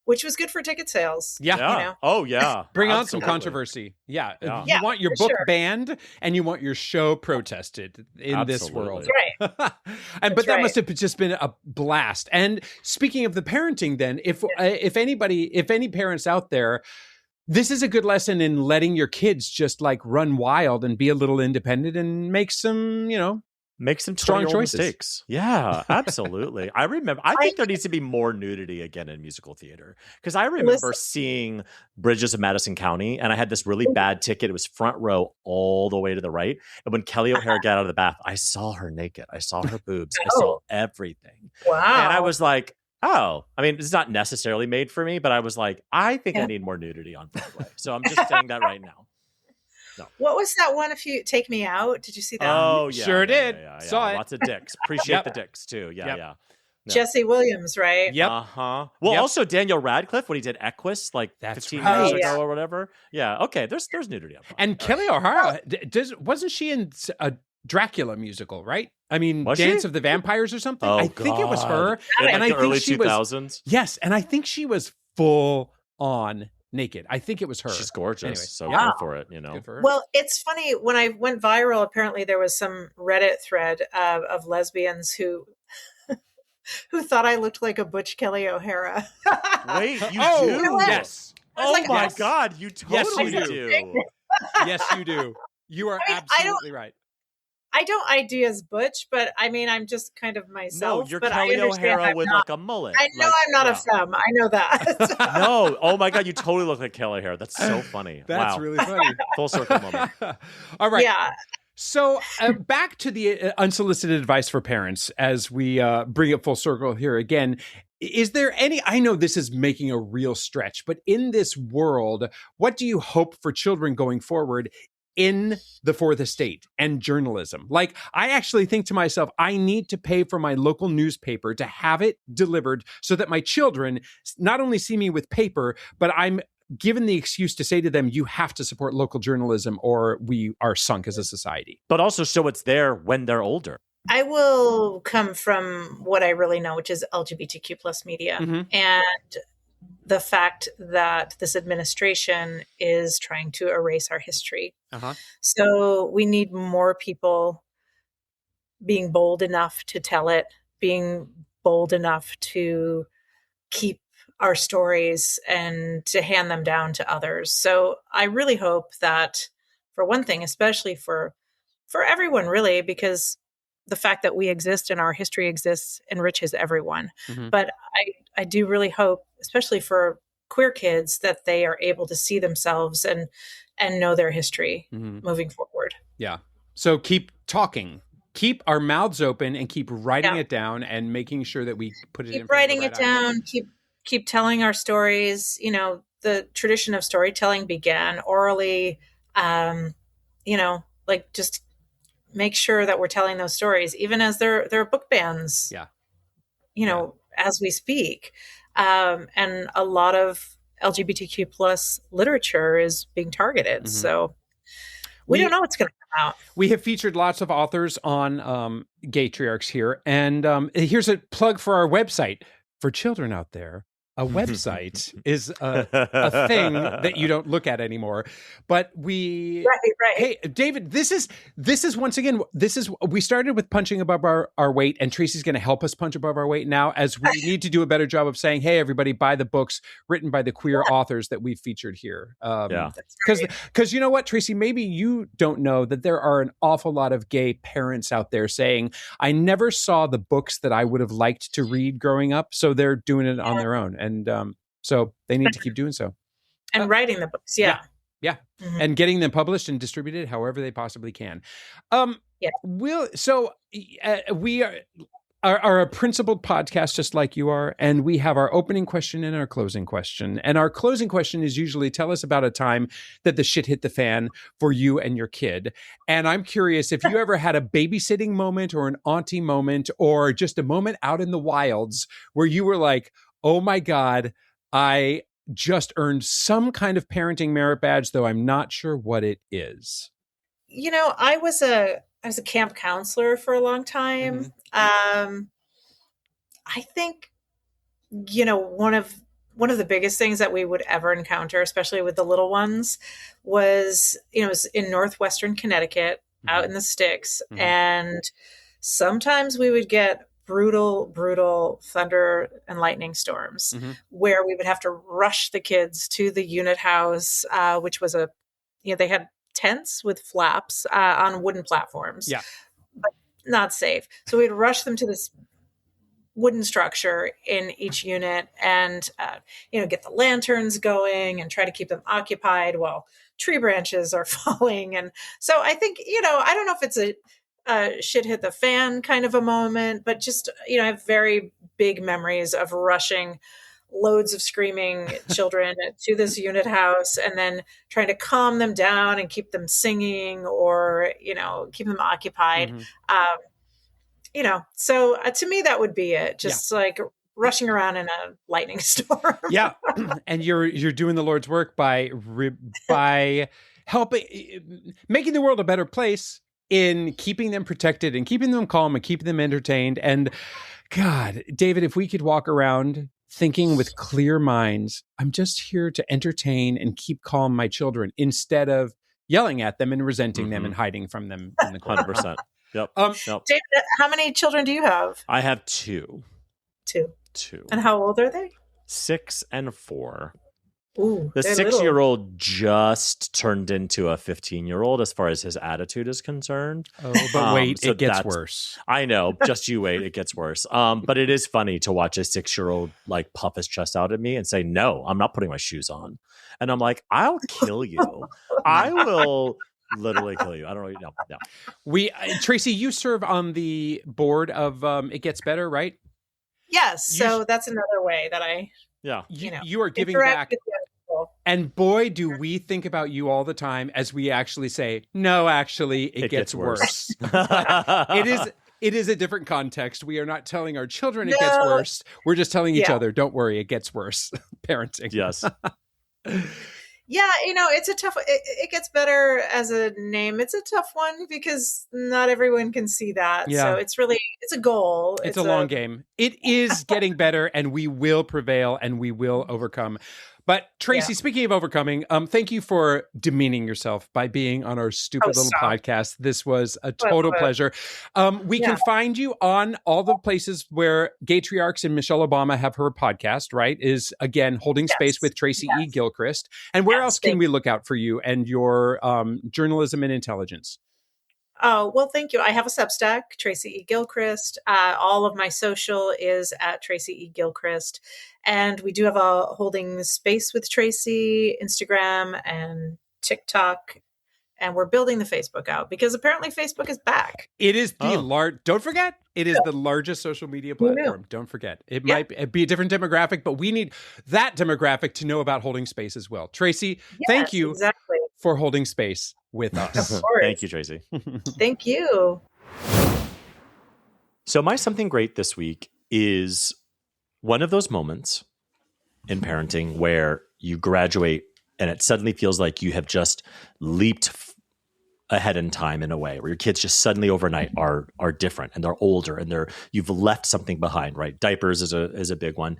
which was good for ticket sales. Yeah. Oh, yeah. Bring on some controversy. Yeah. You want your book banned, and you want your show protested in this world. Right. But that must have just been a blast. And speaking of the parenting, then, if any parents out there, this is a good lesson in letting your kids just like run wild and be a little independent and make some strong choices. Mistakes. Yeah, absolutely. I think there needs to be more nudity again in musical theater, because I remember seeing Bridges of Madison County, and I had this really bad ticket. It was front row all the way to the right. And when Kelly O'Hara got out of the bath, I saw her naked. I saw her boobs. I saw everything. Wow. And I was like, oh, I mean, it's not necessarily made for me, but I was like, I think I need more nudity on Broadway. So I'm just saying that right now. No. What was that one? If you take me out, did you see that? Oh, yeah, sure did. Yeah. Saw it. Lots of dicks. Appreciate the dicks too. Yeah. No. Jesse Williams, right? Yep. Well, also Daniel Radcliffe when he did Equus, like 15 years ago or whatever. Yeah. Okay. There's nudity. And Kelly O'Hara, wasn't she in a Dracula musical, right? I mean, Dance of the Vampires or something. Oh, I think it was her. And I think early 2000s. Yes, and I think she was full on naked. I think it was her. She's gorgeous. Anyway, so good for it, Well, it's funny, when I went viral, apparently there was some Reddit thread of lesbians who thought I looked like a Butch Kelly O'Hara. Wait, you do? You know yes. Oh my God, you totally do. Yes, you do. You are absolutely right. I don't ID as Butch, but I mean, I'm just kind of myself. No, you're but Kelly O'Hara with like a mullet. I know I'm not a femme. I know that. No. Oh my God, you totally look like Kelly O'Hara. That's so funny. That's really funny. Full circle moment. All right. Yeah. So back to the unsolicited advice for parents as we bring it full circle here again. Is there any, I know this is making a real stretch, but in this world, what do you hope for children going forward in the fourth estate and journalism? Like, I actually think to myself, I need to pay for my local newspaper to have it delivered so that my children not only see me with paper, but I'm given the excuse to say to them, you have to support local journalism or we are sunk as a society. But also show it's there when they're older. I will come from what I really know, which is LGBTQ plus media. And the fact that this administration is trying to erase our history. So we need more people being bold enough to tell it, being bold enough to keep our stories and to hand them down to others. So I really hope that, for one thing, especially for everyone really, because the fact that we exist and our history exists enriches everyone. But I do really hope, especially for queer kids, that they are able to see themselves and know their history moving forward. Yeah. So keep talking, keep our mouths open, and keep writing it down and making sure that we put it in. Keep writing it down. Keep telling our stories. You know, the tradition of storytelling began orally. You know, like just make sure that we're telling those stories, even as there are book bans. You know, as we speak, and a lot of LGBTQ plus literature is being targeted. So we don't know what's going to come out. We have featured lots of authors on Gay Triarchs here, and here's a plug for our website for children out there. A website is a thing that you don't look at anymore, but we. Right. Hey, David, this is once again, we started with punching above our weight, and Tracy's going to help us punch above our weight now, as we need to do a better job of saying, hey, everybody, buy the books written by the queer authors that we've featured here. Because you know what, Tracy, maybe you don't know that there are an awful lot of gay parents out there saying, I never saw the books that I would have liked to read growing up, so they're doing it on their own. And so they need to keep doing so. And writing the books, and getting them published and distributed however they possibly can. We are a principled podcast just like you are, and we have our opening question and our closing question. And our closing question is usually, tell us about a time that the shit hit the fan for you and your kid. And I'm curious if you ever had a babysitting moment or an auntie moment or just a moment out in the wilds where you were like, oh my God, I just earned some kind of parenting merit badge, though I'm not sure what it is. You know, I was a camp counselor for a long time. I think, you know, one of the biggest things that we would ever encounter, especially with the little ones, was, you know, it was in northwestern Connecticut, out in the sticks, and sometimes we would get brutal thunder and lightning storms where we would have to rush the kids to the unit house, which was they had tents with flaps on wooden platforms, but not safe. So we'd rush them to this wooden structure in each unit and, get the lanterns going and try to keep them occupied while tree branches are falling. And so I think, I don't know if it's a shit hit the fan kind of a moment, but just, I have very big memories of rushing loads of screaming children to this unit house and then trying to calm them down and keep them singing or, keep them occupied. So to me, that would be it. Just like rushing around in a lightning storm. Yeah. And you're doing the Lord's work by helping, making the world a better place in keeping them protected and keeping them calm and keeping them entertained. And God, David, if we could walk around thinking with clear minds, I'm just here to entertain and keep calm my children instead of yelling at them and resenting them and hiding from them in the corner. 100%. Yep. David, how many children do you have? I have two. Two. And how old are they? 6 and 4. Ooh, the 6-year-old just turned into a 15-year-old as far as his attitude is concerned. Oh, but wait, so it gets worse. I know. Just you wait. It gets worse. But it is funny to watch a 6-year-old like puff his chest out at me and say, no, I'm not putting my shoes on. And I'm like, I'll kill you. I will literally kill you. I don't really know. No. Tracy, you serve on the board of It Gets Better, right? Yes. So that's another way that I... Yeah. You are giving back. And boy, do we think about you all the time as we actually say, no, actually, it gets worse. It is a different context. We are not telling our children it gets worse. We're just telling each other, don't worry, it gets worse. Parenting. Yes. Yeah, it's a tough. It gets better as a name. It's a tough one because not everyone can see that. Yeah. So it's a goal. It's a long game. It is getting better, and we will prevail, and we will overcome. But Tracy, speaking of overcoming, thank you for demeaning yourself by being on our stupid little podcast. This was a total pleasure. We can find you on all the places where Gaytriarchs and Michelle Obama have her podcast, right? Is, again, Holding Space with Tracy E. Gilchrist. And where else can we look out for you and your journalism and intelligence? Oh, well, thank you. I have a Substack, Tracy E. Gilchrist. All of my social is at Tracy E. Gilchrist. And we do have a Holding Space with Tracy, Instagram and TikTok. And we're building the Facebook out because apparently Facebook is back. It is the don't forget, it is the largest social media platform. Don't forget. It might be a different demographic, but we need that demographic to know about Holding Space as well. Tracy, thank you for holding space with us. Of course. Thank you, Tracy. Thank you. So my something great this week is one of those moments in parenting where you graduate and it suddenly feels like you have just leaped ahead in time in a way where your kids just suddenly overnight are different and they're older and you've left something behind, right? Diapers is a big one.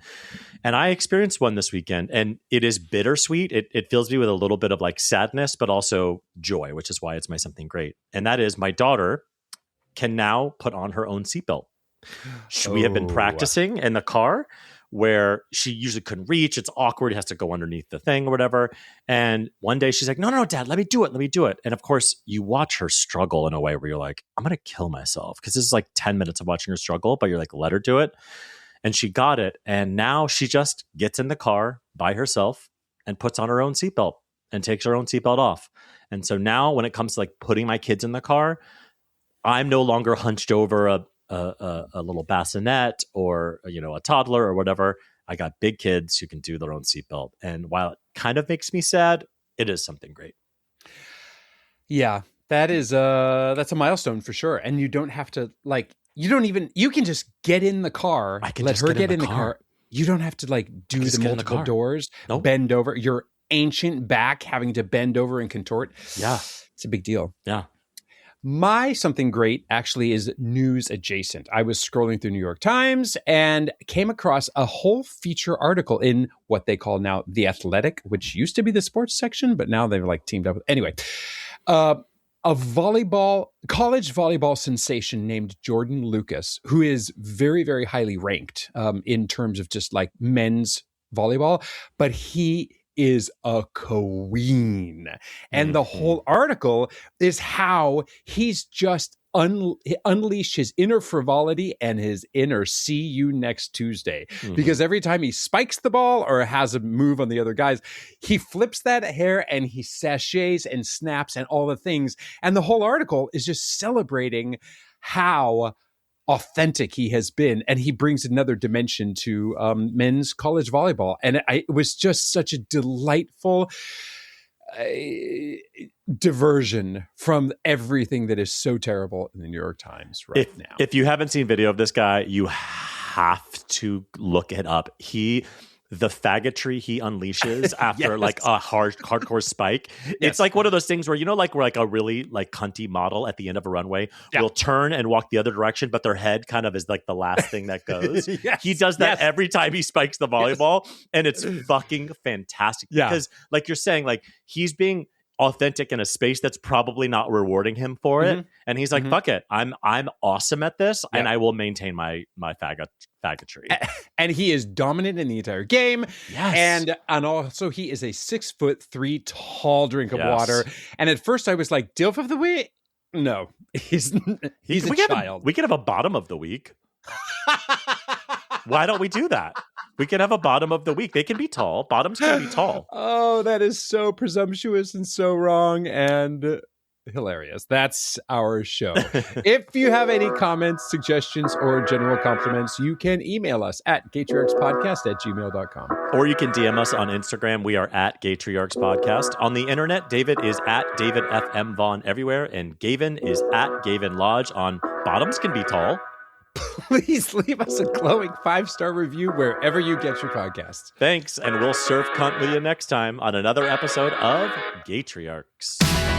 And I experienced one this weekend and it is bittersweet. It fills me with a little bit of like sadness, but also joy, which is why it's my something great. And that is my daughter can now put on her own seatbelt. We have been practicing in the car where she usually couldn't reach. It's awkward. It has to go underneath the thing or whatever. And one day she's like, no, Dad, let me do it. And of course you watch her struggle in a way where you're like, I'm going to kill myself. Cause this is like 10 minutes of watching her struggle, but you're like, let her do it. And she got it. And now she just gets in the car by herself and puts on her own seatbelt and takes her own seatbelt off. And so now when it comes to like putting my kids in the car, I'm no longer hunched over a little bassinet or a toddler or whatever. I got big kids who can do their own seatbelt, and while it kind of makes me sad, it is something great. Yeah, that's a milestone for sure. And you don't have to you can just get in the car. Let her get in the car. You don't have to do the multiple doors. Nope. Bend over your ancient back, having to bend over and contort. Yeah, it's a big deal. Yeah. My something great actually is news adjacent. I was scrolling through New York Times and came across a whole feature article in what they call now The Athletic, which used to be the sports section, but now they've teamed up. Anyway, a college volleyball sensation named Jordan Lucas, who is very, very highly ranked in terms of just men's volleyball, but he is a queen. And the whole article is how he's just unleashed his inner frivolity and his inner see you next Tuesday. Because every time he spikes the ball or has a move on the other guys, he flips that hair and he sachets and snaps and all the things. And the whole article is just celebrating how authentic he has been, and he brings another dimension to men's college volleyball, and it was just such a delightful diversion from everything that is so terrible in the New York Times now. If you haven't seen video of this guy, you have to look it up. The faggotry he unleashes after a hardcore spike. Yes. It's like one of those things where, where a really cunty model at the end of a runway will turn and walk the other direction, but their head kind of is the last thing that goes. Yes. He does that every time he spikes the volleyball, and it's fucking fantastic. Yeah. Because you're saying, he's being authentic in a space that's probably not rewarding him for it. And he's like, fuck it. I'm awesome at this, and I will maintain my faggotry. And he is dominant in the entire game. Yes. And also he is a 6'3" tall drink of water. And at first I was like, DILF of the week? No. He's a child. We could have a bottom of the week. Why don't we do that? We can have a bottom of the week. They can be tall. Bottoms can be tall. Oh, that is so presumptuous and so wrong and hilarious. That's our show. If you have any comments, suggestions, or general compliments, you can email us at GaytriarchsPodcast@gmail.com. Or you can DM us on Instagram. We are at GaytriarchsPodcast. On the internet, David is at David FM Vaughn everywhere, and Gavin is at Gavin Lodge on Bottoms Can Be Tall. Please leave us a glowing 5-star review wherever you get your podcasts. Thanks, and we'll surf cunt with you next time on another episode of Gaytriarchs.